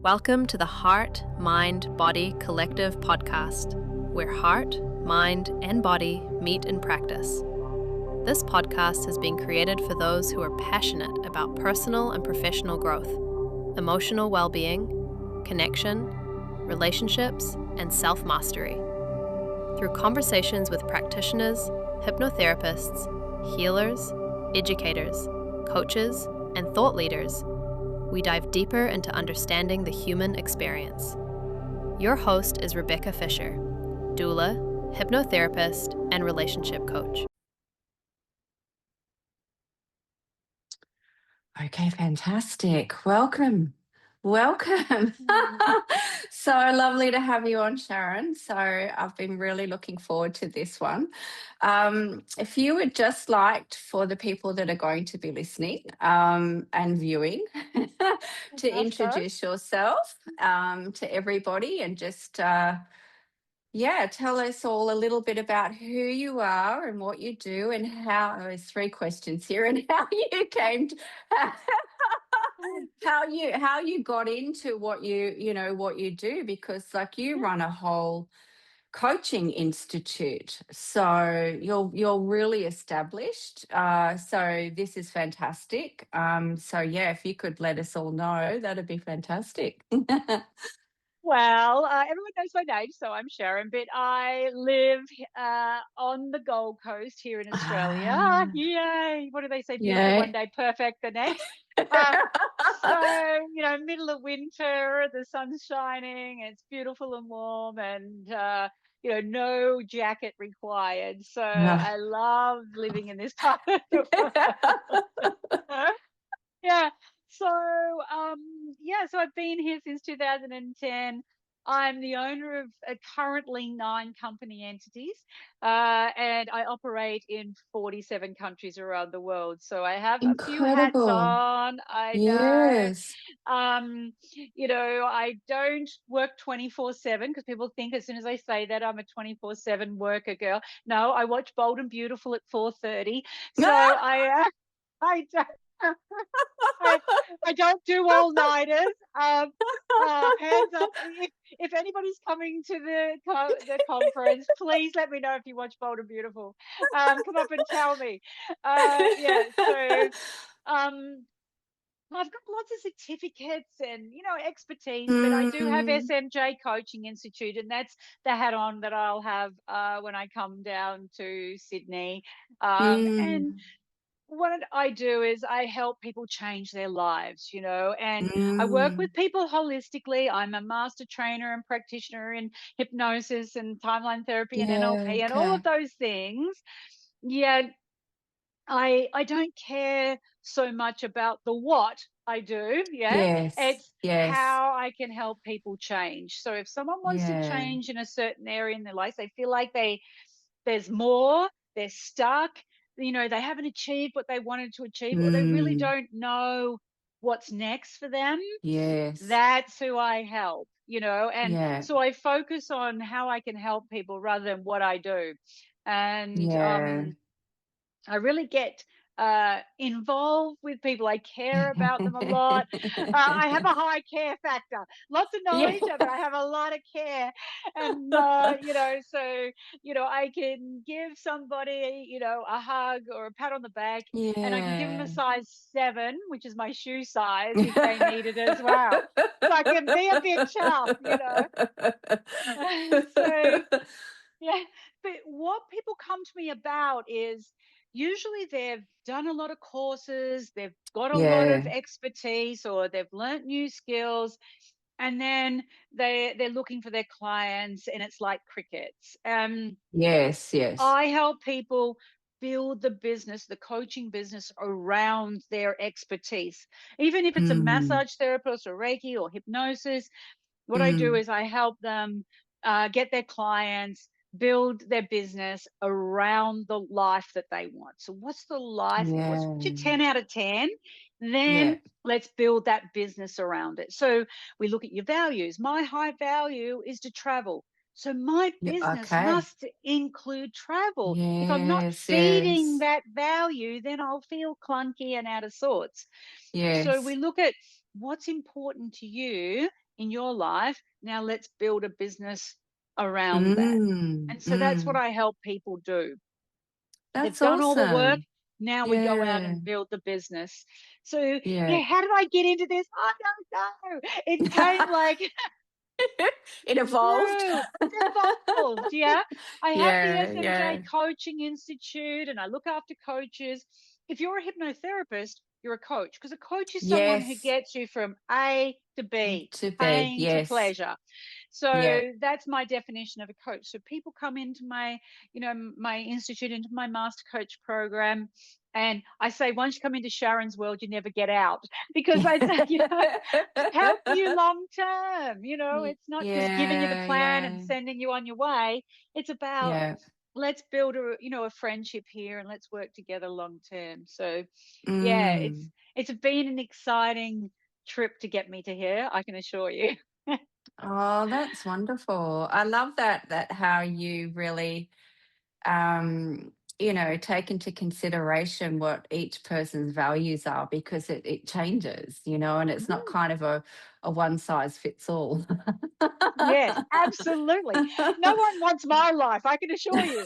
Welcome to the Heart, Mind, Body Collective podcast, where heart, mind, and body meet in practice. This podcast has been created for those who are passionate about personal and professional growth, emotional well-being, connection, relationships, and self-mastery. Through conversations with practitioners, hypnotherapists, healers, educators, coaches, and thought leaders, we dive deeper into understanding the human experience. Your host is Rebekah Fisher, doula, hypnotherapist, and relationship coach. Okay, fantastic. Welcome. So lovely to have you on, Sharon. So I've been really looking forward to this one. If you would just like for the people that are going to be listening and viewing to introduce yourself to everybody and just tell us all a little bit about who you are and what you do and how. There's three questions here, and how you came to, how you got into what you do, because like you run a whole coaching institute, so you're really established. So this is fantastic. If you could let us all know, that'd be fantastic. Well, everyone knows my name, so I'm Sharon, but I live on the Gold Coast here in Australia. Yay! What do they say? Beautiful one day, perfect the next. Middle of winter, the sun's shining, it's beautiful and warm, and no jacket required. So I love living in this time of the world. Yeah. So I've been here since 2010. I'm the owner of currently 9 company entities, and I operate in 47 countries around the world. So I have a few hats on. I know. I don't work 24/7, because people think as soon as I say that I'm a 24/7 worker girl. No, I watch Bold and Beautiful at 4:30. So I don't. I don't do all-nighters. Hands up if anybody's coming to the conference. Please let me know if you watch Bold and Beautiful. Come up and tell me. I've got lots of certificates and expertise, but I do have SMJ Coaching Institute, and that's the hat on that I'll have when I come down to Sydney. And what I do is I help people change their lives, and I work with people holistically. I'm a master trainer and practitioner in hypnosis and timeline therapy and NLP and all of those things. Yet I don't care so much about the what I do. It's how I can help people change. So if someone wants to change in a certain area in their life, they feel like there's more, they're stuck, they haven't achieved what they wanted to achieve, or they really don't know what's next for them. That's who I help, and so I focus on how I can help people rather than what I do. And I really get involved with people. I care about them a lot. I have a high care factor. Lots of knowledge, but I have a lot of care. And, I can give somebody, a hug or a pat on the back, and I can give them a size 7, which is my shoe size, if they need it as well. So I can be a bit tough, But what people come to me about is, usually they've done a lot of courses, they've got a lot of expertise, or they've learnt new skills, and then they're looking for their clients, and it's like crickets. I help people build the business, the coaching business, around their expertise. Even if it's a massage therapist or Reiki or hypnosis, what I do is I help them get their clients, build their business around the life that they want. So what's the life? What's your 10 out of 10? Then let's build that business around it. So we look at your values. My high value is to travel. So my business must include travel. If I'm not feeding that value, then I'll feel clunky and out of sorts. So we look at what's important to you in your life. Now let's build a business around that. And so that's what I help people do. They've That's done all the work. awesome. Now we go out Yeah. and build the business. So Yeah. how did I get into this? I don't know. It came like It evolved. It evolved. Yeah. I have the Yeah, yeah. SMJ Coaching Institute and I look after coaches. If you're a hypnotherapist, you're a coach, because a coach is someone who Yes. gets you from A to A B, to B. pain to Yes. pleasure. So Yeah. that's my definition of a coach. So people come into my institute, into my master coach program, and I say, once you come into Sharon's world, you never get out, because I say, help you long term. It's not just giving you the Yeah, plan and yeah, sending you on your way. It's about, yeah. let's build a friendship here and let's work together long term. So yeah, Mm. it's been an exciting trip to get me to here, I can assure you. Oh, that's wonderful. I love that how you really take into consideration what each person's values are, because it changes, and it's not Mm, kind of a one size fits all. yes, absolutely. No one wants my life, I can assure you.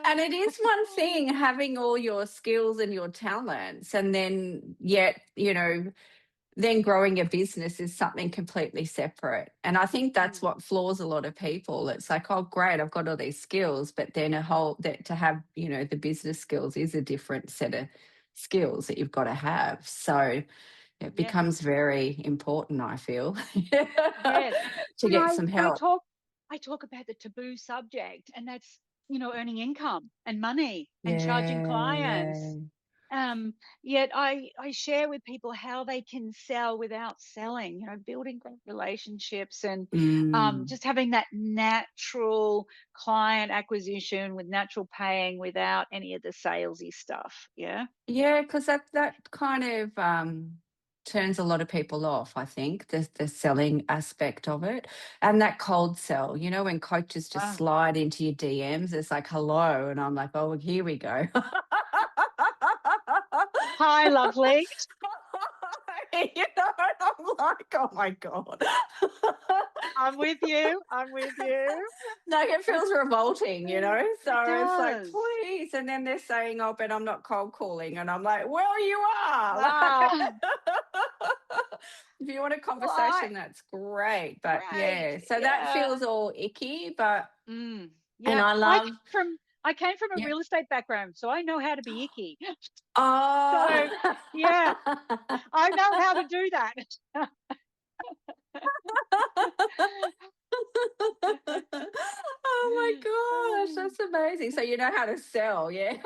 And it is one thing having all your skills and your talents, and then yet, then growing a business is something completely separate. And I think that's Mm, what floors a lot of people. It's like, oh, great, I've got all these skills, but then that to have, the business skills is a different set of skills that you've got to have. So it yes, becomes very important, I feel, yes. to And get I some I help. talk I talk about the taboo subject, and that's earning income and money and charging Yeah, yeah. clients. Yet I share with people how they can sell without selling, building great relationships and Mm. just having that natural client acquisition with natural paying without any of the salesy stuff. Yeah. Yeah, because that kind of turns a lot of people off, I think, the selling aspect of it. And that cold sell, when coaches just Wow. slide into your DMs, it's like, hello. And I'm like, oh, well, here we go. Hi, lovely. And I'm like, oh my God. I'm with you. I'm with you. No, it feels revolting, It So it's like, does. please. And then they're saying, oh, but I'm not cold calling. And I'm like, well, you are. Ah, If you want a well, I conversation, that's great. But great. yeah, so that Yeah. feels all icky. But, and Yeah. I love, I came from a yeah. real estate background, so I know how to be icky. Oh. So yeah, I know how to do that. Oh my gosh, that's amazing. So you know how to sell, yeah.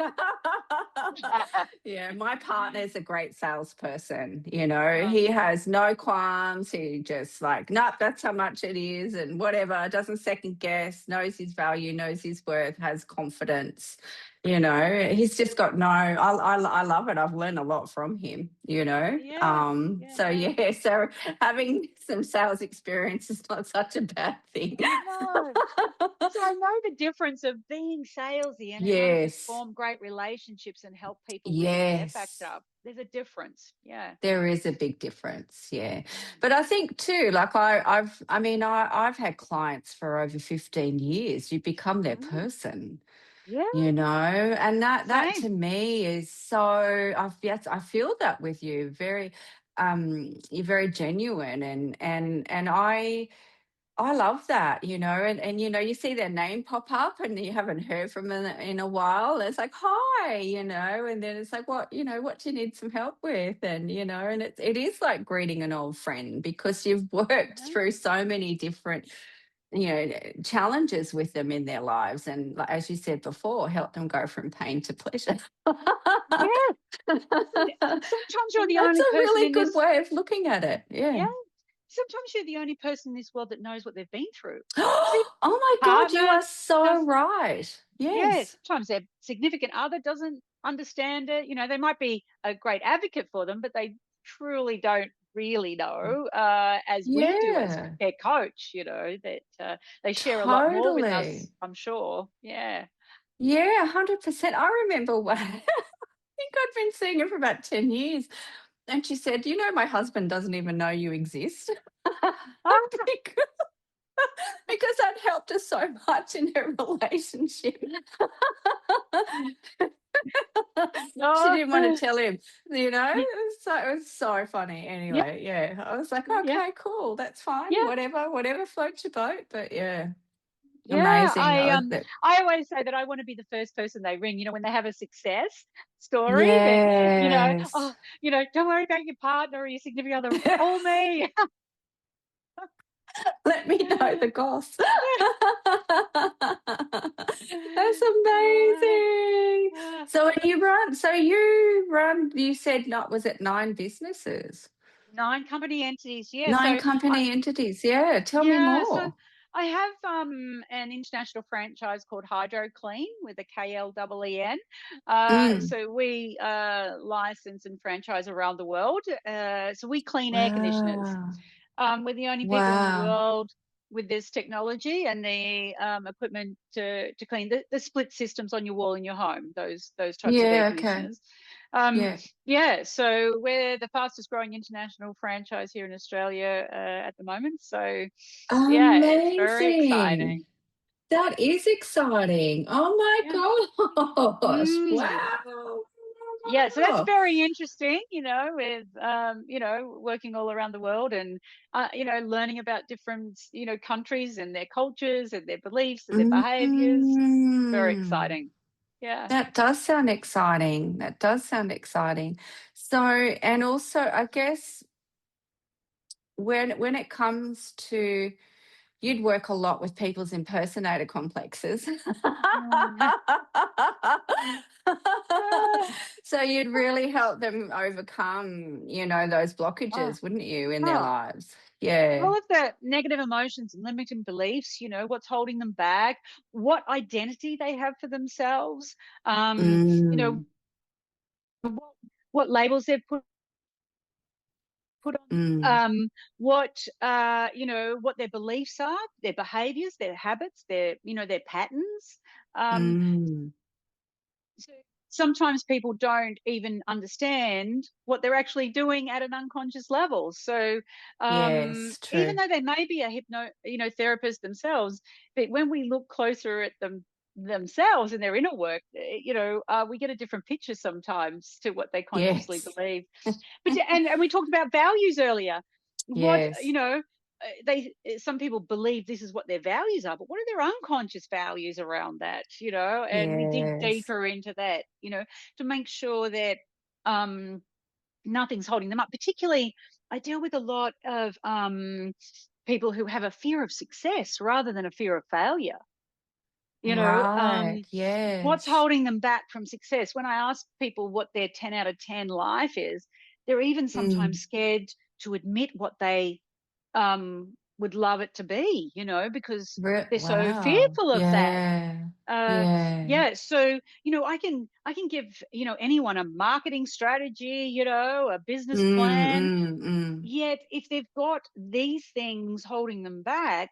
Yeah, my partner's a great salesperson, Oh, He has no qualms. He just like, nope, that's how much it is and whatever, doesn't second guess, knows his value, knows his worth, has confidence. He's just got I love it. I've learned a lot from him, yeah, So yeah. yeah, so having some sales experience is not such a bad thing. No. So I know the difference of being salesy and how to just Yes, form great relationships and help people with their backed yes. up. There's a difference. Yeah. There is a big difference, yeah. Mm. But I think too, like I've had clients for over 15 years. You become their Mm. person, Yeah. and that to Same. me is so. I feel that with you. You're very genuine, and I love that, and you see their name pop up and you haven't heard from them in a while. It's like, hi, and then it's like, what do you need some help with? And, and it is like greeting an old friend, because you've worked Yeah. through so many different, challenges with them in their lives. And like, as you said before, help them go from pain to pleasure. Yeah. And sometimes you're the That's only a person really in good this. way of looking at it. Yeah. Yeah. Sometimes you're the only person in this world that knows what they've been through. See, Oh my God, you partner are so doesn't. right. Yeah, Yes. sometimes their significant other doesn't understand it. They might be a great advocate for them, but they truly don't really know, as we do as Yeah, their coach. That they share a lot more with us, totally. I'm sure. Yeah. Yeah, 100%. I remember when think I'd been seeing her for about 10 years. And she said, you know, my husband doesn't even know you exist. because, because I'd helped her so much in her relationship. She didn't want to tell him, you know. It was so funny. Yeah, Anyway, yeah, I was like, yeah, okay, cool, that's fine, yeah. whatever floats your boat. But yeah, Yeah, amazing. That, I always say that I want to be the first person they ring, when they have a success story, that, yes. oh, don't worry about your partner or your significant other, call me. Let me know the goss. That's amazing. You said, not, was it 9 businesses? 9 company entities, yeah. 9 So company entities. Yeah. Tell me yeah, so more. I have an international franchise called Hydro Clean with a KLEEN. Mm. So we license and franchise around the world. So we clean air conditioners. Wow. We're the only people in the Wow. world with this technology and the equipment to clean the split systems on your wall in your home, those types of air Yeah, okay. conditioners. Um, Yeah. yeah, so we're the fastest growing international franchise here in Australia at the moment. So yeah, it's very Amazing. exciting. That is exciting. Oh Yeah. my gosh. Mm. Wow. Yeah, so that's Wow. very interesting, with working all around the world and learning about different countries and their cultures and their beliefs and their behaviors. Very Mm. exciting. Yeah. That does sound exciting. That does sound exciting. So, and also, I guess when it comes to, you'd work a lot with people's impersonator complexes. So you'd really help them overcome, those Oh, blockages, wouldn't you, in their oh, lives? Yeah. all of the negative emotions and limiting beliefs, what's holding them back, what identity they have for themselves, um, you know, Mm, what, what labels they've put on, mm, what their beliefs are, their behaviors, their habits, their patterns. Um, mm. so sometimes people don't even understand what they're actually doing at an unconscious level. So Yes, even true. though they may be a therapist themselves, but when we look closer at them themselves and their inner work, we get a different picture sometimes to what they consciously Yes. believe. But and we talked about values earlier. What Yes. they some people believe this is what their values are, but what are their unconscious values around that? And we dig Yes. deeper into that. To make sure that nothing's holding them up. Particularly, I deal with a lot of people who have a fear of success rather than a fear of failure. Right. What's Yes. holding them back from success? When I ask people what their 10 out of 10 life is, they're even sometimes Mm. scared to admit what they would love it to be, because they're so Wow. fearful of that. Yeah. Yeah. Yeah, so I can give anyone a marketing strategy, a business Mm, plan. mm, mm. Yet, if they've got these things holding them back,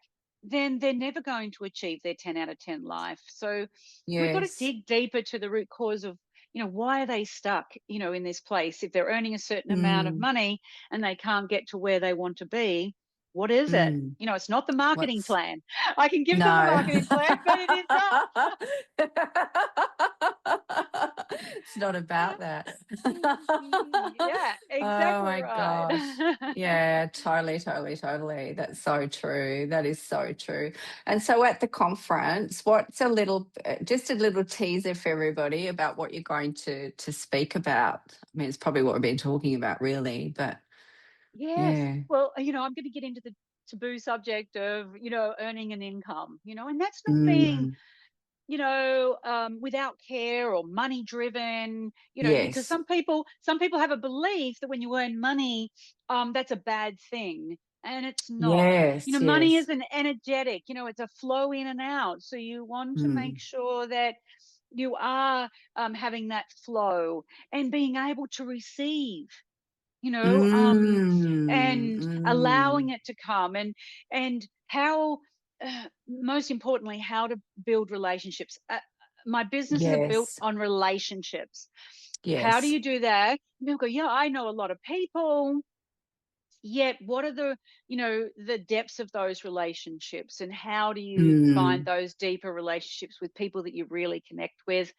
then they're never going to achieve their 10 out of 10 life. So we've got to Yes. dig deeper to the root cause of, why are they stuck, in this place? If they're earning a certain amount of Mm, money and they can't get to where they want to be, what is it? mm. It's not the marketing What's plan. I can give them a No. marketing plan, but it is not. It's not about that. Yeah, Oh exactly my right. gosh. Yeah, totally, totally, totally. That's so true. That is so true. And so at the conference, what's just a little teaser for everybody about what you're going to speak about? I mean, it's probably what we've been talking about, really, but Yes. yeah. Well, I'm going to get into the taboo subject of, earning an income, and that's not being, Mm, without care or money driven, because yes. some people have a belief that when you earn money, that's a bad thing. And it's not. Yes, Money yes. is an energetic, it's a flow in and out. So you want to make Mm, sure that you are having that flow and being able to receive, mm, and allowing mm. it to come, and how, most importantly, how to build relationships. My businesses are built Yes. on relationships. How do Yes. you do that? And people go, yeah, I know a lot of people. Yet what are the, the depths of those relationships, and how do you find Mm. those deeper relationships with people that you really connect with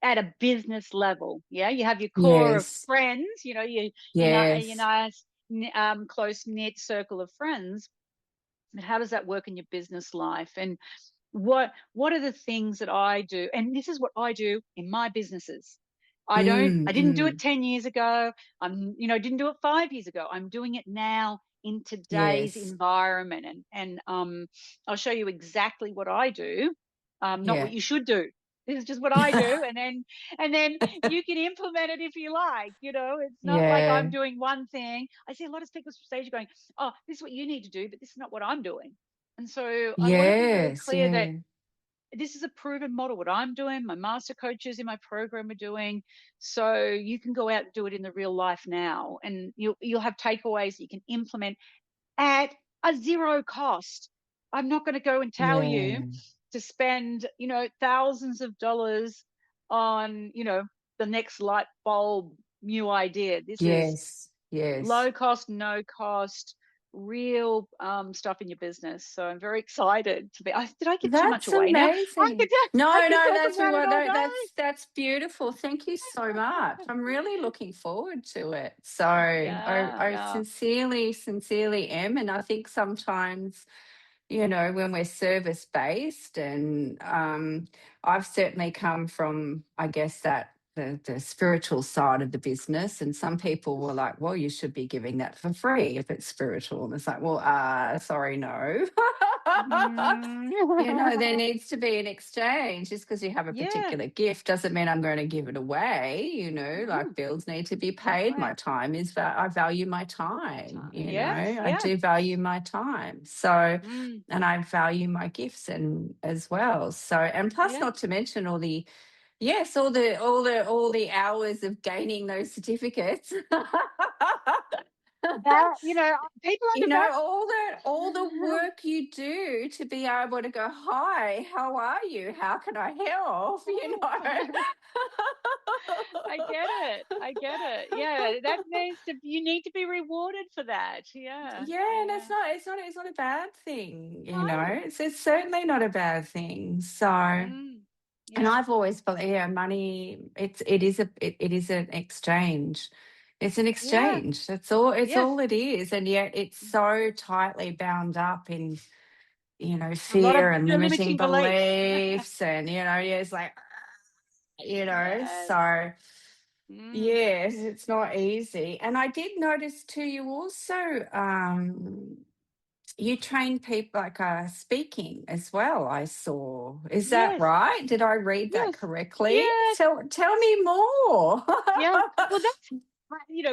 at a business level? Yeah, you have your core of Yes. friends, Yes. close knit circle of friends, but how does that work in your business life? And what are the things that I do? And this is what I do in my businesses. I didn't do it Mm. 10 years ago. Didn't do it 5 years ago. I'm doing it now in today's Yes. environment. And I'll show you exactly what I do, not what Yeah. you should do. This is just what I do. And then you can implement it if you like. It's not like Yeah. I'm doing one thing. I see a lot of speakers from stage going, oh, this is what you need to do, but this is not what I'm doing. And so I want to be really Yes. clear that Yeah. this is a proven model. What I'm doing, my master coaches in my program are doing. So you can go out and do it in the real life now, and you'll have takeaways that you can implement at a zero cost. I'm not going to go and tell you Yeah. to spend, thousands of dollars on, the next light bulb new idea. This is Yes. Yes. low cost, no cost, real stuff in your business. So I'm very excited to be. Did I give too much That's away now? amazing. I No, could no, talk that's about it all no, day. that's beautiful. Thank you so much. I'm really looking forward to it. So Yeah, I yeah. sincerely am, and I think sometimes, when we're service based, and I've certainly come from, I guess, that the spiritual side of the business, and some people were like, well, you should be giving that for free if it's spiritual, and it's like, well, sorry, no. Mhm. There needs to be an exchange. Just because you have a Yeah. particular gift doesn't mean I'm going to give it away. Like Mhm. bills need to be That's paid. right. My time I value my My time. time. Yes, I yes. do value my time. So, Mm, and I value my gifts and as well. So, and plus, yeah. not to mention all the, yes, all the hours of gaining those certificates. That, people All the undervalue. work you do to be able to go, hi, how are you, how can I help, I get it. I get it. Yeah, you need to be rewarded for that. Yeah. Yeah, and Yeah. it's not a bad thing, No. it's certainly not a bad thing. So, and Mm, yeah. I've always believed, yeah, money, it is an exchange. It's an Yeah. exchange. It's Yes. all it is. And yet it's so tightly bound up in, A lot of fear and limiting limiting beliefs. beliefs, and, yeah, it's like, Yes. so Mm, yes, it's not easy. And I did notice too, you also, you train people like speaking as well, I saw. Is that yes. right? Did I read that Yes. correctly? Yes. Tell me more. Yeah. Well, that's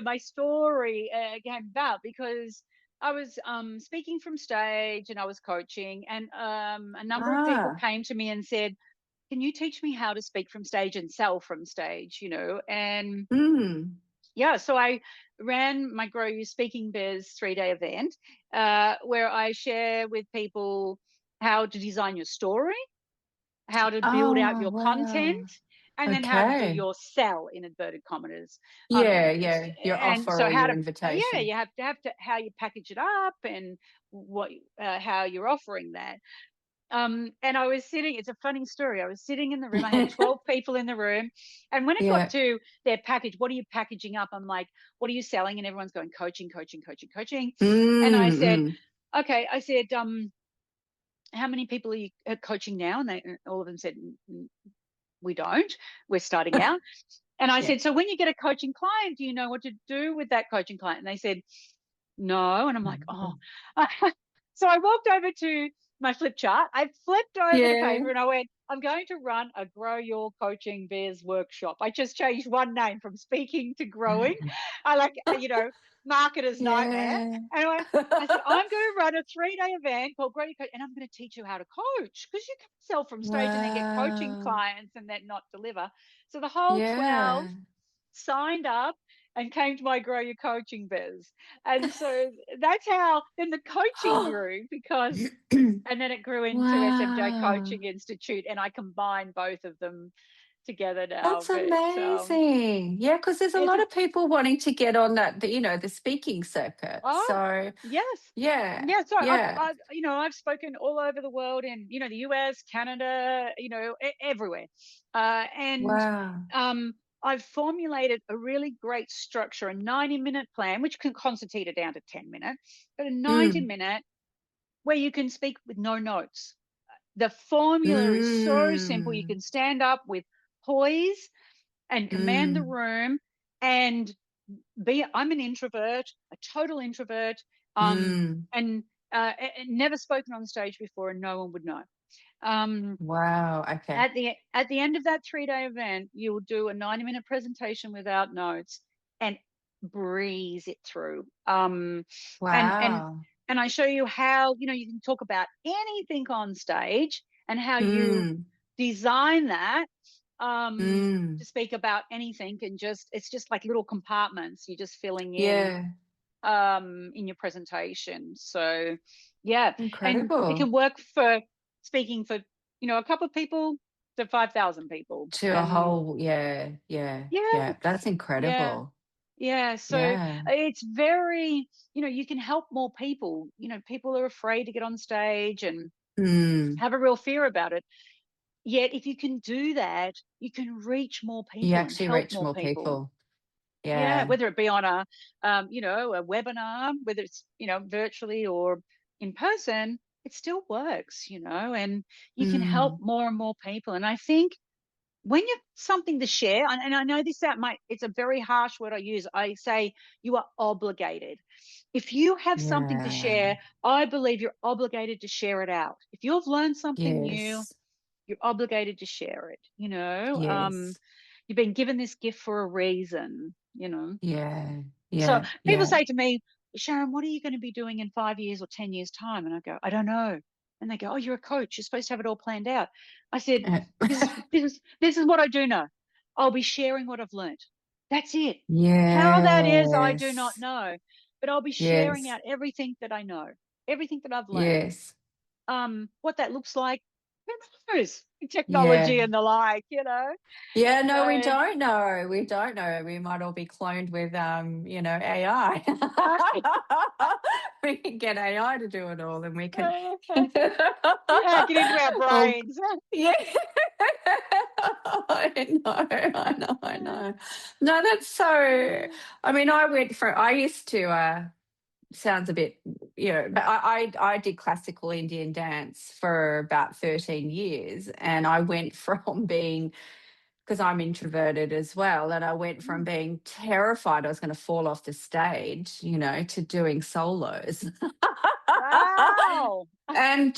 my story came about because I was speaking from stage and I was coaching, and a number of people Ah, came to me and said, "Can you teach me how to speak from stage and sell from stage?" And mm. yeah, so I ran my Grow You Speaking Biz 3-day event where I share with people how to design your story, how to build out Oh, your content, wow. and then how to do Okay. your sell in inverted commas. Yeah, yeah. Your And offer so or how your to, yeah, invitation. you have to how you package it up and what how you're offering that. And I was sitting, it's a funny story. I was sitting in the room. I had 12 people in the room. And when it got Yeah. to their package, what are you packaging up? I'm like, what are you selling? And everyone's going coaching, coaching, coaching, coaching. And I Mm, said, mm. okay, how many people are you coaching now? And all of them said, we don't. We're starting out. And I Yeah. said, so when you get a coaching client, do you know what to do with that coaching client? And they said, no. And I'm like, oh. So I walked over to my flip chart. I flipped over the Yeah. paper and I went, I'm going to run a Grow Your Coaching Biz workshop. I just changed one name from speaking to growing. I like, marketer's nightmare. Yeah. And I said, I'm going to run a 3-day event called Grow Your Coach, and I'm going to teach you how to coach, because you can sell from stage and then get coaching Wow. clients and then not deliver. So the whole 12 Yeah. signed up and came to my Grow Your Coaching Biz. And so that's how then the coaching grew, and then it grew into SMJ Wow. Coaching Institute, and I combined both of them together now. That's But amazing. Yeah, because there's a it's lot of people wanting to get on that, the speaking circuit. oh So yes. yeah, Yeah, so yeah. I've spoken all over the world in, the US, Canada, everywhere. And Wow. I've formulated a really great structure, a 90-minute plan, which can constitute it down to 10 minutes, but a Mm, 90-minute where you can speak with no notes. The formula is so simple. You mm, can stand up with poise and command the mm, room and I'm an introvert, a total introvert, mm. and never spoken on stage before, and no one would know. Wow. Okay. At the end of that 3-day event, you will do a 90-minute presentation without notes and breeze it through. And and Wow. and I show you how you can talk about anything on stage and how you Mm, design that mm. to speak about anything, and it's just like little compartments you're just filling Yeah. in your presentation. So yeah, and it Incredible. can work for speaking for a couple of people to 5,000 people. To a And whole, yeah, yeah, yeah, yeah. That's yeah, incredible. yeah. So Yeah. it's very, you can help more people. People are afraid to get on stage and Mm. have a real fear about it. Yet if you can do that, you can reach more You people and actually help reach more more people. people. Yeah, Yeah. whether it be on a webinar, whether it's, virtually or in person, it still works, and you can help Mm. more and more people. And I think when you've something to share, and I know it's a very harsh word I use. I say you are obligated. If you have something to Yeah. share, I believe you're obligated to share it out. If you've learned something new, Yes. you're obligated to share it. Yes. You've been given this gift for a reason. Yeah. So Yeah. people Yeah. say to me, Sharon, what are you going to be doing in 5 years or 10 years' time? And I go, I don't know. And they go, oh, you're a coach. You're supposed to have it all planned out. I said, this is what I do know. I'll be sharing what I've learned. That's it. How that is, I do not Yes. know. But I'll be sharing Yes. out everything that I know, everything that I've learned. Yes. What that looks like, who knows? Yeah. Technology and the like. Yeah, no, we So don't know. We don't know. We might all be cloned with AI. We can get AI to do it all and we can yeah, get into our oh brains. yeah. I know. No, that's so I mean, I used to sounds a bit, but I did classical Indian dance for about 13 years and I went from being because I'm introverted as well. And I went from being terrified I was going to fall off the stage, to doing solos. Wow. And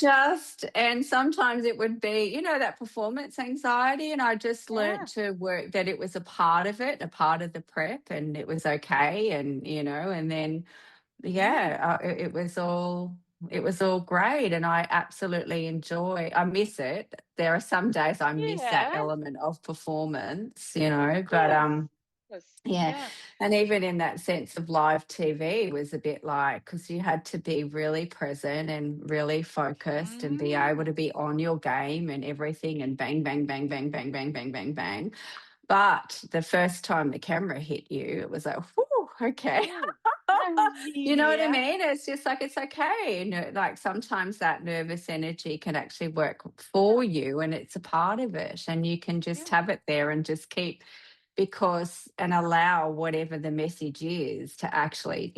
sometimes it would be, that performance anxiety. And I just learned Yeah. to work that it was a part of it, a part of the prep, and it was okay. And then Mm. yeah, it was all great, and I absolutely I miss it. There are some days I miss that Yeah. element of performance, Of but course. Of course. yeah. Yeah. And even in that sense of live TV was a bit like because you had to be really present and really focused and be able Mm. to be on your game and everything and bang bang bang bang bang bang bang bang bang. But the first time the camera hit you, it was like, whew, okay. Ooh. You know what I Yeah. mean? It's just like, it's okay. Like sometimes that nervous energy can actually work for you and it's a part of it. And you can Yeah. just have it there and just keep and allow whatever the message is to actually,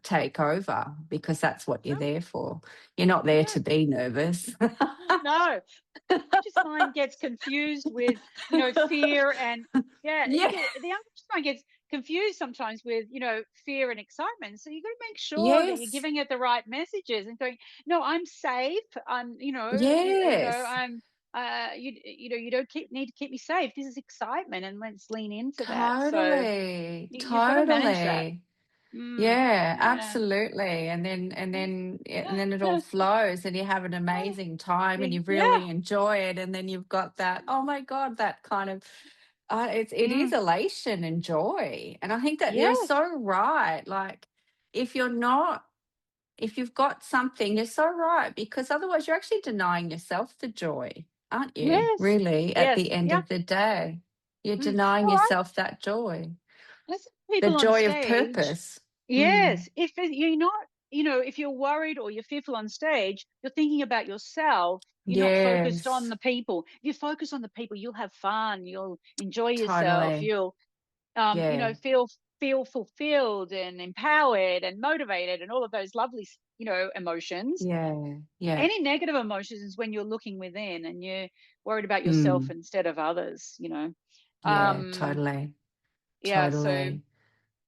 take over because that's what you're Yeah. there for. You're not there Yeah. to be nervous. No. Unconscious mind gets confused with, fear and yeah, Yeah. the unconscious mind gets confused sometimes with, fear and excitement. So you got to make sure that you're Yes. giving it the right messages and going, no, I'm safe. Yes. I'm, you don't need to keep me safe. This is excitement, and let's lean into that. So Totally, you've got to manage that. totally. Mm, Yeah, yeah. absolutely. And then it all flows and you have an amazing time and you Yeah. really enjoy it. And then you've got that, oh my God, that kind of it is Mm, elation and joy. And I think that you're yes. so right. Like if you're not, if you've got something, you're so right, because otherwise you're actually denying yourself the joy. aren't you? Yes. Really, at Yes. the end Yeah. of the day, you're denying Well, yourself that joy, I see the people on joy of stage. purpose. Yes. If you're not, if you're worried or you're fearful on stage, you're thinking about yourself. You're not focused on Yes, the people. If you focus on the people, you'll have fun. You'll enjoy yourself. totally. You'll, Yeah, feel fulfilled and empowered and motivated and all of those lovely, emotions. yeah, yeah. Any negative emotions is when you're looking within and you're worried about yourself Mm, instead of others. yeah, Um, totally, yeah. So totally.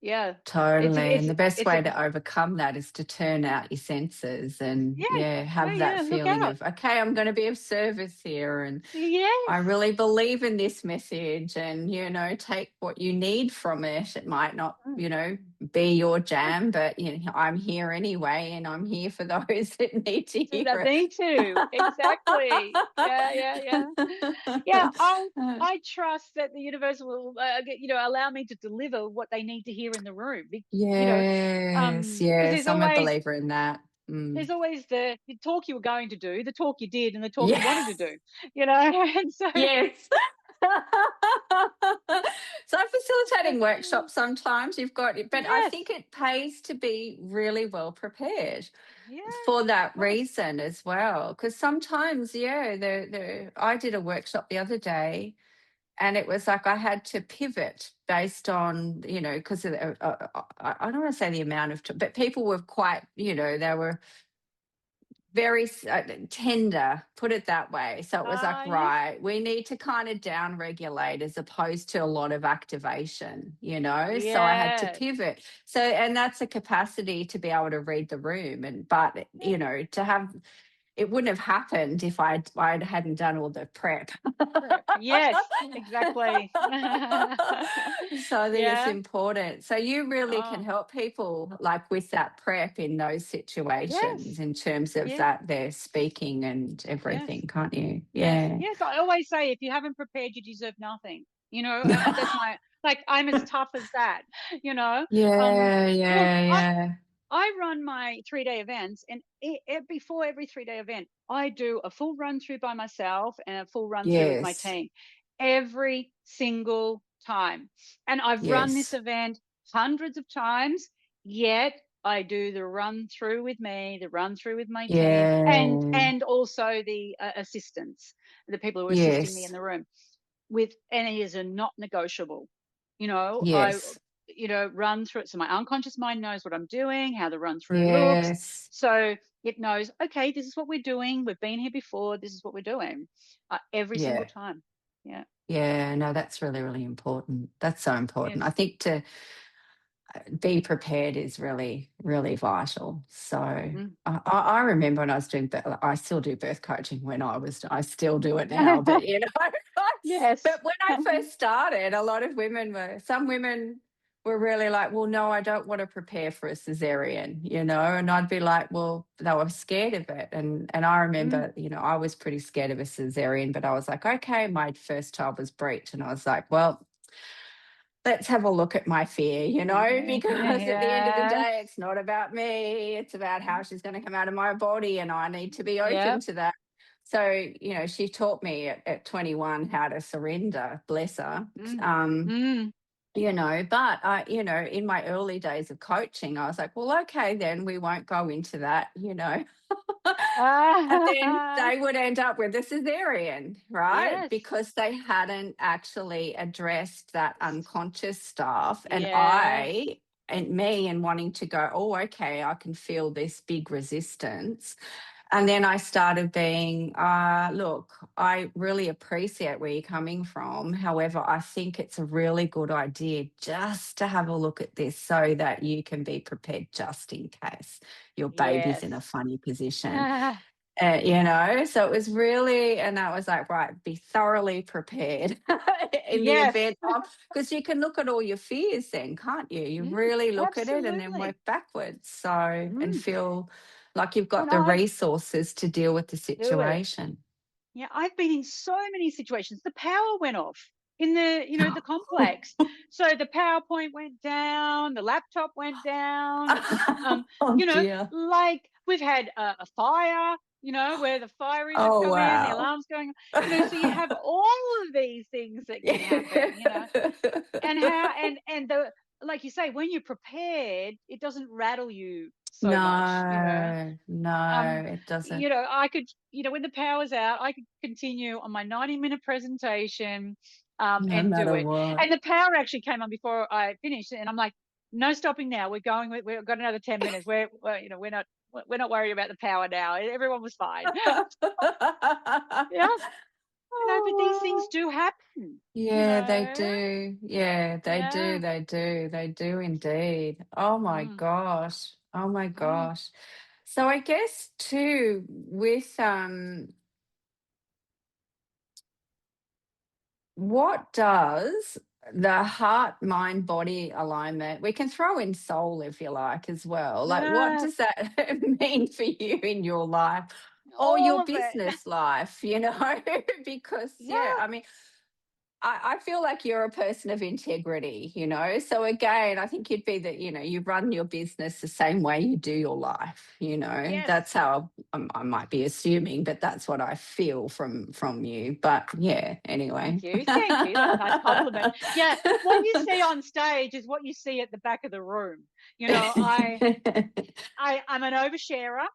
yeah, it's Totally. And it's the best it's way to overcome that is to turn out your senses and, yeah, yeah, yeah, have that yeah. Look feeling out. of, okay, I'm going to be of service here. And Yes. I really believe in this message, and, take what you need from it. It might not, Mm. be your jam, but, I'm here anyway, and I'm here for those that need to So hear that it. me too. Exactly. Yeah, yeah, yeah. Yeah, I trust that the universe will, allow me to deliver what they need to hear in the room. Yes, Because yes. I'm a believer in that. there's always the talk you were going to do, the talk you did, and the talk you wanted to Yes. do. And so, Yes. So facilitating workshops sometimes you've got it, but I yes, think it pays to be really well prepared yes, for that yes. reason as well. Because sometimes, yeah, I did a workshop the other day, and it was like I had to pivot based on, because I don't want to say the amount of, but people were quite, they were very tender, put it that way. So it was like, Yes, right, we need to kind of down regulate as opposed to a lot of activation. So I had to yes, pivot. So, and that's a capacity to be able to read the room. But, yes. to have, it wouldn't have happened if I hadn't done all the prep. Prep. Yes, exactly. So I think it's Yeah. important. So you really can Oh, help people like with that prep in those situations yes, in terms of yes, that they're speaking and yes. everything, can't you? Yes, Yeah. yes. I always say if you haven't prepared, you deserve nothing. That's my, like, I'm as tough as that. You know, um, Yeah, look, yeah, I yeah. I run my 3-day events, and before every 3-day event, I do a full run through by myself and a full run through with my Yes. team every single time. And I've run this Yes. event hundreds of times, yet I do the run through with me, the run through with my team, and Yeah. also the assistants, the people who are assisting me in Yes. the room and it is a not negotiable. I Yes. run through it. So my unconscious mind knows what I'm doing, how the run through looks. Yes. So it knows, okay, this is what we're doing. We've been here before. This is what we're doing every single Yeah. time. Yeah. Yeah. No, that's really, really important. That's so important. I Yes. think to be prepared is really, really vital. So Mm. I remember when I was doing, I still do birth coaching I still do it now, but Yes. but when I first started, some women were really like, well, no, I don't want to prepare for a cesarean. And I'd be like, well, they were scared of it. And I Mm. remember, I was pretty scared of a cesarean, but I was like, okay, my first child was breech. And I was like, well, let's have a look at my fear, because at the end of the Yeah. day, it's not about me. It's about how she's going to come out of my body, and I need to be open Yeah. to that. So, she taught me at 21 how to surrender, bless her. Mm. Um, Mm. but in my early days of coaching, I was like, well, okay, then we won't go into that. And then Ah. they would end up with a cesarean, right? Yes. Because they hadn't actually addressed that unconscious stuff. And Yes. me wanting to go, oh, okay, I can feel this big resistance. And then I started being, look, I really appreciate where you're coming from. However, I think it's a really good idea just to have a look at this so that you can be prepared just in case your baby's in a Yes. funny position. So it was really, and I was like, right, be thoroughly prepared in the Yes. event of, because you can look at all your fears then, can't you? You Mm, really look at it and then work absolutely. backwards. So, and Mm. feel like you've got And the I resources to deal with the do it. situation. Yeah, I've been in so many situations. The power went off in the complex. So the PowerPoint went down, the laptop went down. Um, Oh dear. like we've had a fire. you know, where the fire is Oh, come in, the wow. alarm's going, you know, so you have all of these things that can happen, you know, and how, and the, like you say, when you're prepared, it doesn't rattle you so much, you know. No, it doesn't. You know, I could, you know, when the power's out, I could continue on my 90-minute presentation, No and do matter it. what. And the power actually came on before I finished, and I'm like, no stopping now. We're going. We've got another 10 minutes. You know, we're not worried about the power now. Everyone was fine. Yeah, you know, but these things Oh, do happen. You yeah, they know, do. Yeah, they do. yeah. They do. They do indeed. Oh my Mm, gosh. Oh my mm. gosh. So I guess too with what does the heart, mind, body alignment, we can throw in soul if you like as well. Like, what Yes, does that mean for you in your life or all your of it. business life, you know? Because, yeah, Yeah. I mean, I feel like you're a person of integrity, you know. So again, I think you'd be that, you know, you run your business the same way you do your life, you know. Yes. That's how I might be assuming, but that's what I feel from you. But yeah, anyway. Thank you. Thank you. That's a nice compliment. Yeah. What you see on stage is what you see at the back of the room. You know, I'm an oversharer.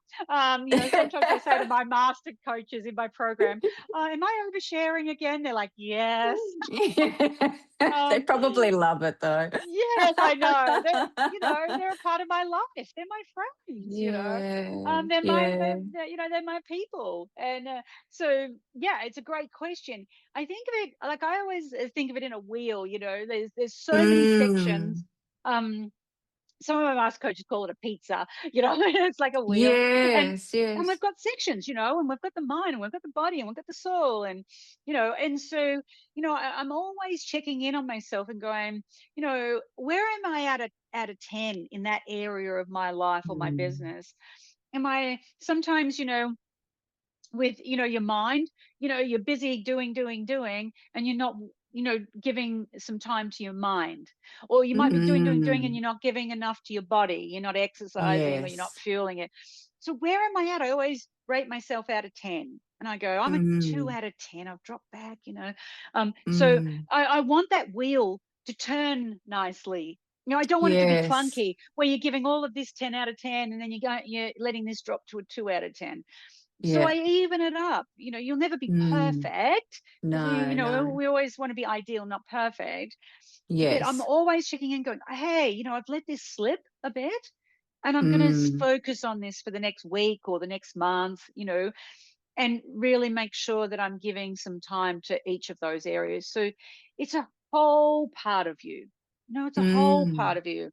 You know, sometimes I say to my master coaches in my program, am I oversharing again? They're like, yes. They Um, probably love it though. yes, I know. You know, they're a part of my life. They're my friends, you know. Yeah, They're, yeah. you know, they're my people. And so, yeah, it's a great question. I think of it, like I always think of it in a wheel, you know, there's so many sections. Mm. Um, some of my master coaches call it a pizza, you know, it's like a wheel. And Yes, and we've yes. got sections, you know, and we've got the mind and we've got the body and we've got the soul. And, you know, and so, you know, I'm always checking in on myself and going, you know, where am I out of 10 in that area of my life or my Mm. business? Am I sometimes, you know, with, you know, your mind, you know, you're busy doing, and you're not, you know, giving some time to your mind, or you might be doing, and Mm. you're not giving enough to your body, you're not exercising, or you're not Yes. fueling it. So where am I at? I always rate myself out of 10, and I go, I'm a 2 Mm. out of 10. I've dropped back, you know. So Mm. I want that wheel to turn nicely. You know, I don't want it to be Yes. clunky where you're giving all of this 10 out of 10, and then you're letting this drop to a 2 out of 10. So I Yeah. even it up. You know, you'll never be Mm. perfect because No, you know, no. we always want to be ideal, not perfect. But I'm Yes. always checking in, going, hey, you know, I've let this slip a bit, and I'm going to Mm. focus on this for the next week or the next month, you know, and really make sure that I'm giving some time to each of those areas. So it's a whole part of you. No, it's a whole Mm. part of you.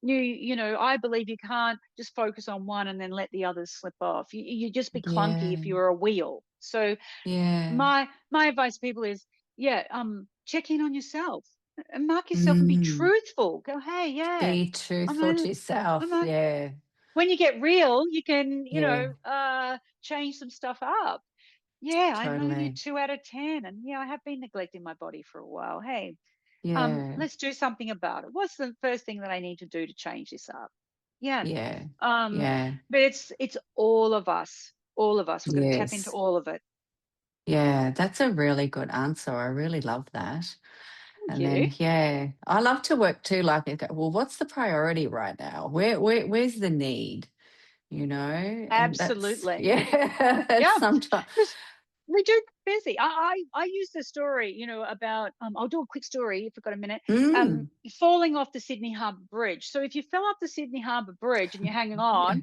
You know, I believe you can't just focus on one and then let the others slip off. You just be clunky if Yeah. you're a wheel. So Yeah. my advice to people is, yeah, check in on yourself and mark yourself and be Mm. truthful. Go, hey, yeah, Be I'm truthful a, to I'm yourself. a, Yeah. when you get real, you can, you Yeah. know, change some stuff up. Yeah, I'm only a Totally. 2 out of 10, and yeah, I have been neglecting my body for a while. Hey, Yeah. let's do something about it. What's the first thing that I need to do to change this up? Yeah. Yeah. Um, Yeah. but it's all of us. All of us. We've got to tap into Yes. all of it. Yeah, that's a really good answer. I really love that. Thank And you. then, yeah, I love to work too. Like, okay, well, what's the priority right now? Where's the need? You know, and that's Absolutely. yeah, that's Yeah. sometimes. Because we do busy. I use the story, you know, about I'll do a quick story if we've got a minute. Mm, Falling off the Sydney Harbour Bridge. So if you fell off the Sydney Harbour Bridge and you're hanging yeah, on,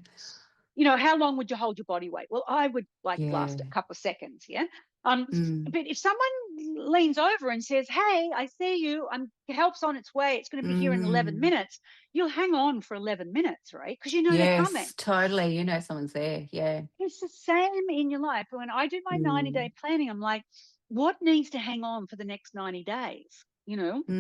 you know, how long would you hold your body weight? Well, I would like yeah, last a couple of seconds, yeah. Um, mm, but if someone leans over and says, "Hey, I see you. Help's on its way. It's going to be here in 11 mm. minutes," you'll hang on for 11 minutes, right? Because you know they're coming. Yes, totally. You know, someone's there. Yeah. It's the same in your life. When I do my 90-day Mm, planning, I'm like, what needs to hang on for the next 90 days? You know, mm,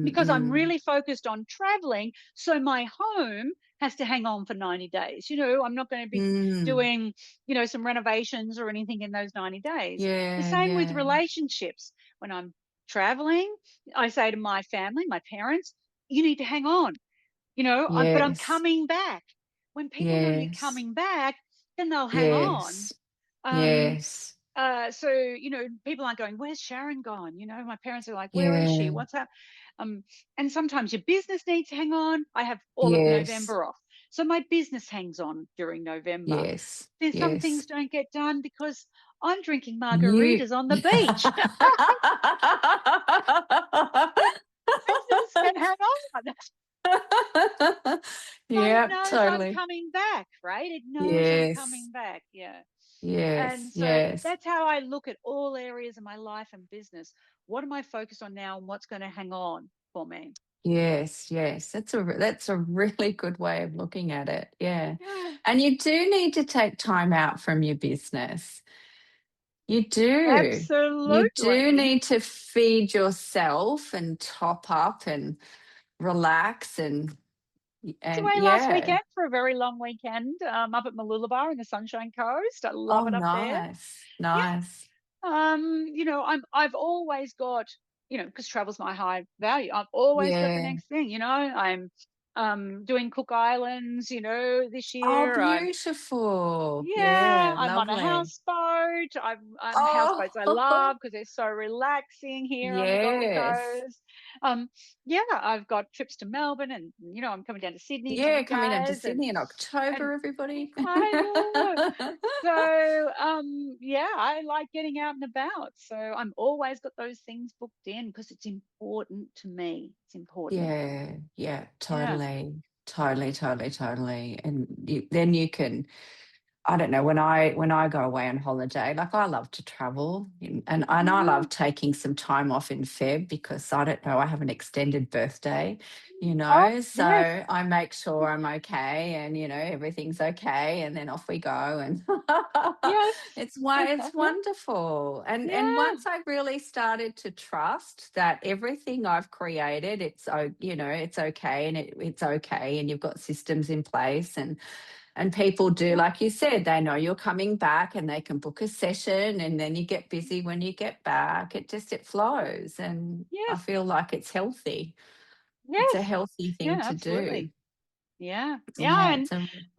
because I'm mm, really focused on traveling. So my home has to hang on for 90 days. You know, I'm not going to be mm. doing, you know, some renovations or anything in those 90 days. The Yeah, same with yeah. relationships. When I'm traveling, I say to my family, my parents, you need to hang on, you know, but I'm Yes, coming back. When people know you're yes, coming back, then they'll hang on. yes. Yes. So, people aren't going, where's Sharon gone? My parents are like, where is Yeah. she? What's that? And sometimes your business needs to hang on. I have all of Yes. November off. So my business hangs on during November. Yes. Then some Yes. things don't get done because I'm drinking You. margaritas on the beach. Business can hang on. But it Yeah, knows I'm totally. coming back, right? It knows I'm Yes. coming back. Yeah. Yes. And so Yes. that's how I look at all areas of my life and business. What am I focused on now and what's going to hang on for me? Yes, yes. That's a really good way of looking at it. Yeah. Yeah, And you do need to take time out from your business. You do. You do absolutely. need to feed yourself and top up and relax I was and away last yeah. weekend for a very long weekend up at Mooloolaba in the Sunshine Coast. I love Oh, it up there. nice. Yeah. Nice. I've always got, because travel's my high value. I've always got the Yeah. next thing. I'm doing Cook Islands, this Oh, year. beautiful. Yeah, Yeah, I'm on a lovely. houseboat. I'm houseboats I Oh, love because they're so relaxing here on the Gold yes. Coast. Yeah, I've got trips to Melbourne and I'm coming down to Sydney for Yeah, you coming down to guys Sydney in and October, everybody. I know. So yeah, I like getting out and about. So I'm always got those things booked in because it's important to me. It's important. Yeah, yeah, Yeah. totally, totally, totally, totally. And then you can, I don't know, when I go away on holiday, like I love to travel and I Yeah. love taking some time off in Feb because I don't know, I have an extended birthday, Oh, so yes. I make sure I'm okay and everything's okay and then off we go and Yes. it's wonderful. And Yeah. once I really started to trust that everything I've created, it's okay and it's okay and you've got systems in place and people do, Yeah. like you said, they know you're coming back and they can book a session and then you get busy when you get back. It flows. And I Yes. feel like it's healthy. It's a Yes. healthy Yeah, thing to do. absolutely. Yeah. Yeah. Yeah.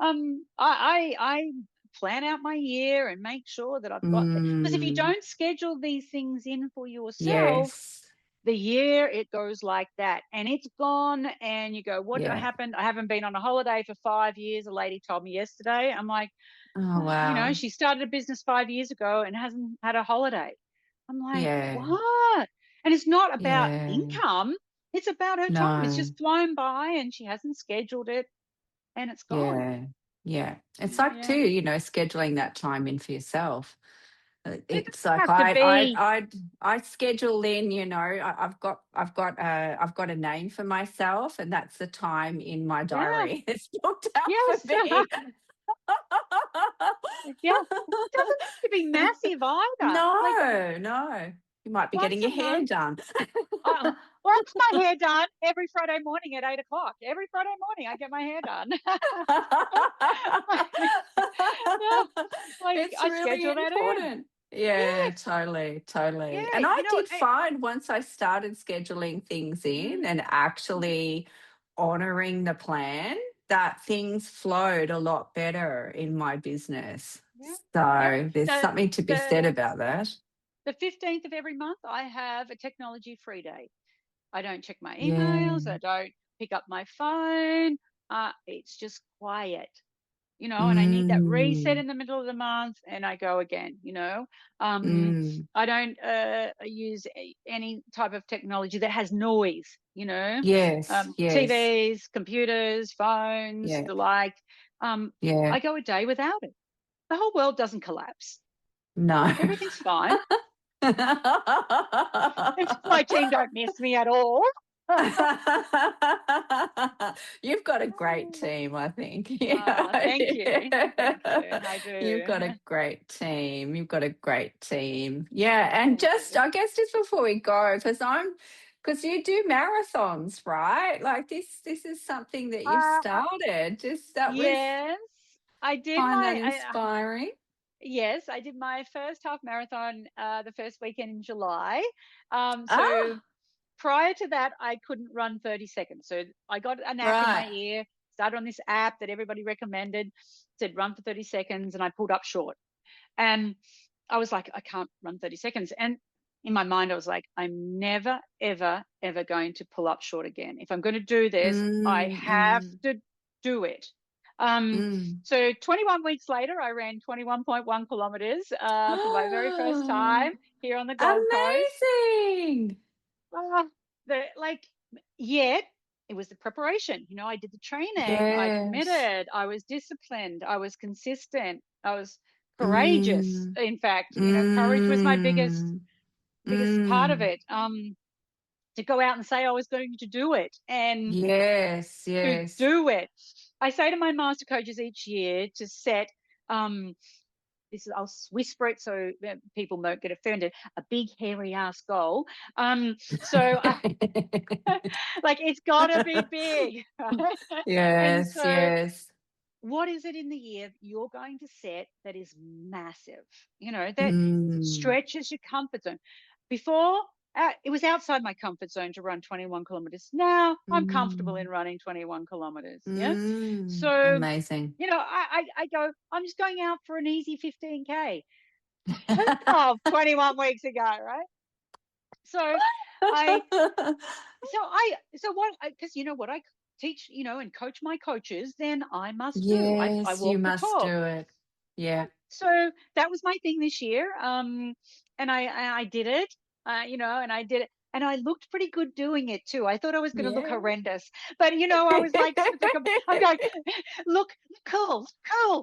And I plan out my year and make sure that I've got because if you Mm, don't schedule these things in for yourself, yes. the year it goes like that and it's gone and you go, what Yeah. happened? I haven't been on a holiday for 5 years. A lady told me yesterday. I'm like, Oh, wow. she started a business 5 years ago and hasn't had a holiday. I'm like, Yeah. what? And it's not about Yeah. income. It's about her time. It's No. just flown by and she hasn't scheduled it and it's gone. Yeah. Yeah. It's like too, Yeah. scheduling that time in for yourself. It It's doesn't like have to be. I schedule in, I've got a name for myself, and that's the time in my Yeah. diary. It's booked out for Yes. me. Yeah. It doesn't have to be massive either. Like No, no. You might be once getting a your hair month. done. Well, I get my hair done every Friday morning at 8 o'clock. Every Friday morning, I get my hair done. Yeah, like It's I really schedule that in. important. Yeah, Yes, totally, yeah, totally. And I did I, find once I started scheduling things in mm, and actually honoring the plan that things flowed a lot better in my business. yeah, yeah. So there's The something to be said the about that. the 15th of every month, I have a technology free day. I don't check my Yeah. emails. I don't pick up my phone. It's just quiet. And I need that reset Mm, in the middle of the month and I go again. mm. I don't use any type of technology that has noise. Yes, yes. TVs, computers, phones, Yeah, the like. I yeah. go a day without it. The whole world doesn't collapse. No. Everything's fine. My team don't miss me at all. You've got a great team, I think. Thank you. Thank you. I You've do. got a great team. You've got a great team. Yeah, and Thank just you. I guess just before we go, because you do marathons, right? Like this is something that you've Uh, started. Just that was yes, I did find that my. inspiring. Yes, I did my first half marathon the first weekend in July. So Ah, prior to that, I couldn't run 30 seconds. So I got an app in my right. ear, started on this app that everybody recommended, said run for 30 seconds, and I pulled up short. And I was like, I can't run 30 seconds. And in my mind, I was like, I'm never, ever, ever going to pull up short again. If I'm going to do this, I have to do it. So 21 weeks later, I ran 21.1 kilometers for my very first time here on the Gold Coast. Amazing. Yet it was the preparation. I did the training. I committed. I was disciplined. I was consistent. I was courageous. In fact, courage was my biggest part of it. To go out and say I was going to do it, and to do it. I say to my master coaches each year to set I'll whisper it so that people won't get offended, a big hairy ass goal. Like, it's gotta be big. Right? Yes. What is it in the year you're going to set that is massive? That stretches your comfort zone. Before, it was outside my comfort zone to run 21 kilometers. Now I'm comfortable in running 21 kilometers. Yeah. So amazing. I go, I'm just going out for an easy 15K. Took off 21 weeks ago, right? Because what I teach, and coach my coaches, then I must do. I walk you the must talk. do it. Yeah. So that was my thing this year. And I did it, and I did it. And I looked pretty good doing it too. I thought I was going to look horrendous, but I was like, I'm going, look cool,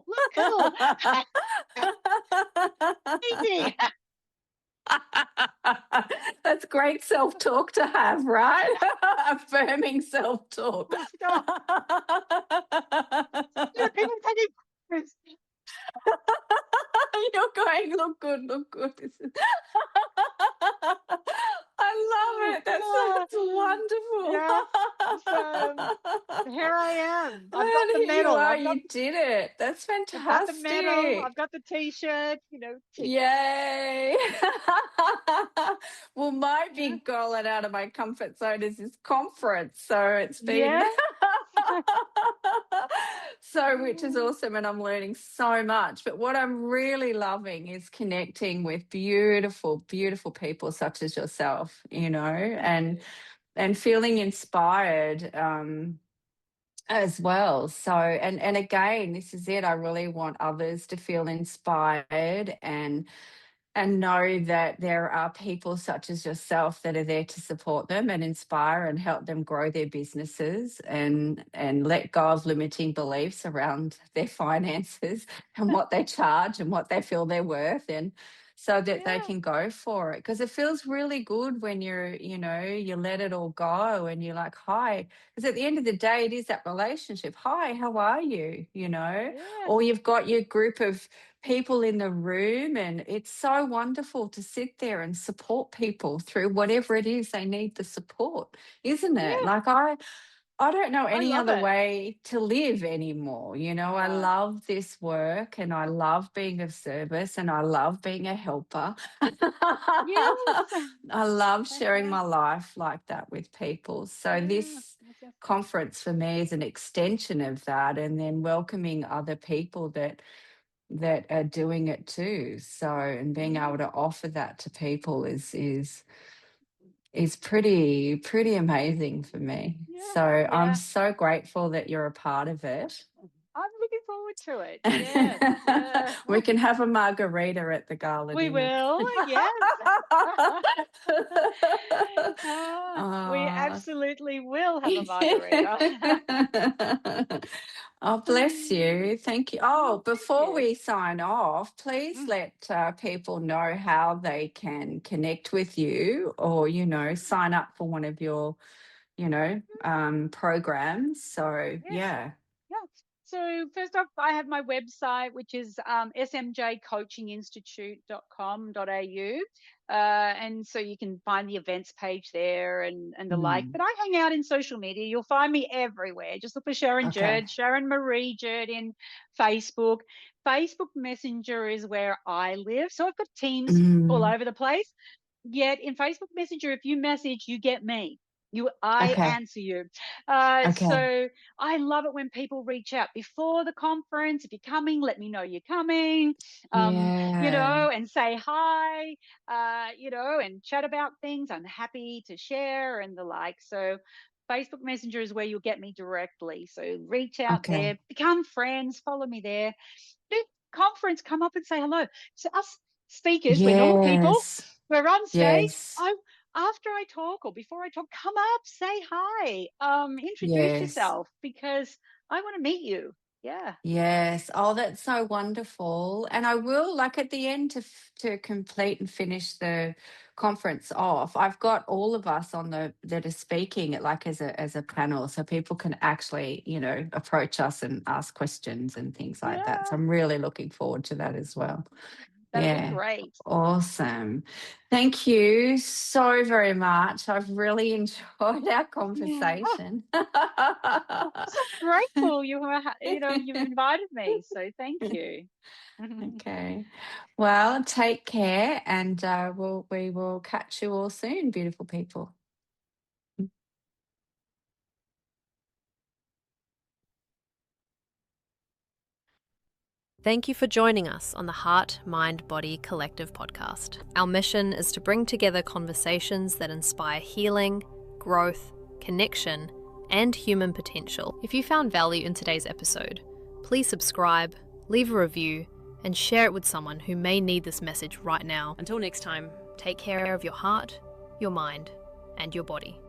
look cool. Easy. That's great self-talk to have, right? Affirming self-talk. People taking pictures. You're going, look good. I love it. That's wonderful. Yeah. So here I am. I've got the medal. You are. You did it. That's fantastic. I've got the medal. I've got the T-shirt. Yay! Well, my big goal and out of my comfort zone is this conference. So it's been which is awesome, and I'm learning so much. But what I'm really loving is connecting with beautiful, beautiful people such as yourself, and feeling inspired as well. So, and again, this is it. I really want others to feel inspired and know that there are people such as yourself that are there to support them and inspire and help them grow their businesses and let go of limiting beliefs around their finances and what they charge and what they feel they're worth, and so that they can go for it. Because it feels really good when you let it all go and you're like, hi. Because at the end of the day, it is that relationship. Hi, how are you? Or you've got your group of people in the room, and it's so wonderful to sit there and support people through whatever it is they need the support, isn't it? Like, I don't know any other way to live anymore. I love this work, and I love being of service, and I love being a helper. I love sharing my life like that with people. So this conference for me is an extension of that, and then welcoming other people that are doing it too. So, and being able to offer that to people is pretty amazing for me. I'm so grateful that you're a part of it. I'm looking forward to it. Yes. We can have a margarita at the gala. We will. Yes. We absolutely will have a margarita. Oh, bless you. Thank you. Oh, before we sign off, please let people know how they can connect with you or, sign up for one of your, programs. So, yeah. So first off, I have my website, which is smjcoachinginstitute.com.au. And so you can find the events page there and the like. But I hang out in social media. You'll find me everywhere. Just look for Sharon Jurd, Sharon Maree Jurd in Facebook. Facebook Messenger is where I live. So I've got teams all over the place. Yet in Facebook Messenger, if you message, you get me. I Okay. answer you. Okay. So I love it when people reach out before the conference. If you're coming, let me know you're coming, Yeah. and say hi, and chat about things. I'm happy to share and the like. So Facebook Messenger is where you'll get me directly. So reach out Okay. there, become friends, follow me there. Do conference, come up and say hello. So us speakers, we're normal people. Yes. We're on stage. Yes. After I talk or before I talk, come up, say hi, introduce Yes. yourself because I want to meet you. Yeah. Yes. Oh, that's so wonderful. And I will, like, at the end, to complete and finish the conference off, I've got all of us on the that are speaking it, like, as a panel, so people can actually, approach us and ask questions and things like that. So Yeah. I'm really looking forward to that as well. That'll be Yeah. great. Awesome. Thank you so very much. I've really enjoyed our Yeah. Oh, conversation. I'm so grateful you've invited me. So thank you. Okay. Well, take care, and we will catch you all soon, beautiful people. Thank you for joining us on the Heart, Mind, Body Collective podcast. Our mission is to bring together conversations that inspire healing, growth, connection, and human potential. If you found value in today's episode, please subscribe, leave a review, and share it with someone who may need this message right now. Until next time, take care of your heart, your mind, and your body.